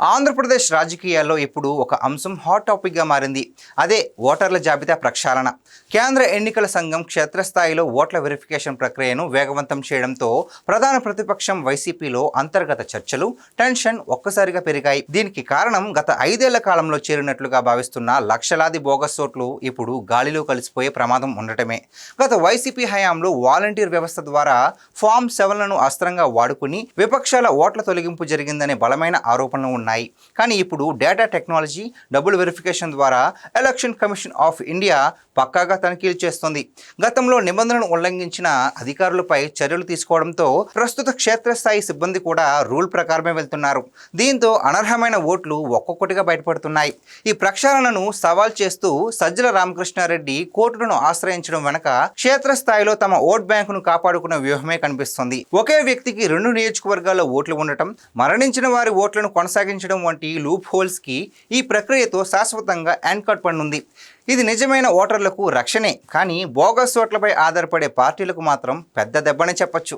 ఆంధ్రప్రదేశ్ రాజకీయాల్లో ఇప్పుడు ఒక అంశం హాట్ టాపిక్గా మారింది. అదే ఓటర్ల జాబితా ప్రక్షాళన. కేంద్ర ఎన్నికల సంఘం క్షేత్రస్థాయిలో ఓట్ల వెరిఫికేషన్ ప్రక్రియను వేగవంతం చేయడంతో ప్రధాన ప్రతిపక్షం వైసీపీలో అంతర్గత చర్చలు, టెన్షన్ ఒక్కసారిగా పెరిగాయి. దీనికి కారణం గత 5 ఏళ్ల కాలంలో చేరినట్లుగా భావిస్తున్న లక్షలాది బోగస్ ఓట్లు ఇప్పుడు గాలిలో కలిసిపోయే ప్రమాదం ఉండటమే. గత వైసీపీ హయాంలో వాలంటీర్ వ్యవస్థ ద్వారా ఫామ్ 7లను అస్త్రంగా వాడుకుని విపక్షాల ఓట్ల తొలగింపు జరిగిందనే బలమైన ఆరోపణలు ఉన్నాయి. కానీ ఇప్పుడు డేటా టెక్నాలజీ, డబుల్ వెరిఫికేషన్ ద్వారా ఎలక్షన్ కమిషన్ ఆఫ్ ఇండియా పక్కాగా తనిఖీలు చేస్తోంది. గతంలో నిబంధనలను ఉల్లంఘించిన అధికారులపై చర్యలు తీసుకోవడంతో ప్రస్తుత క్షేత్రస్థాయి సిబ్బంది కూడా రూల్ ప్రకారమే వెళ్తున్నారు. దీంతో అనర్హమైన ఓట్లు ఒక్కొక్కటిగా బయటపడుతున్నాయి. ఈ ప్రక్షాళనను సవాల్ చేస్తూ సజ్జల రామకృష్ణారెడ్డి కోర్టులను ఆశ్రయించడం వెనక క్షేత్రస్థాయిలో తమ ఓట్ బ్యాంకును కాపాడుకున్న వ్యూహమే కనిపిస్తోంది. ఒకే వ్యక్తికి 2 నియోజకవర్గాల్లో ఓట్లు ఉండటం, మరణించిన వారి ఓట్లను కొనసాగించడం వంటి లూప్ హోల్స్ కి ఈ ప్రక్రియతో శాశ్వతంగా యాంకర్ పడనుంది. ఇది నిజమైన ఓటర్లకు రక్షణే, కానీ బోగస్ ఓట్లపై ఆధారపడే పార్టీలకు మాత్రం పెద్ద దెబ్బనే చెప్పొచ్చు.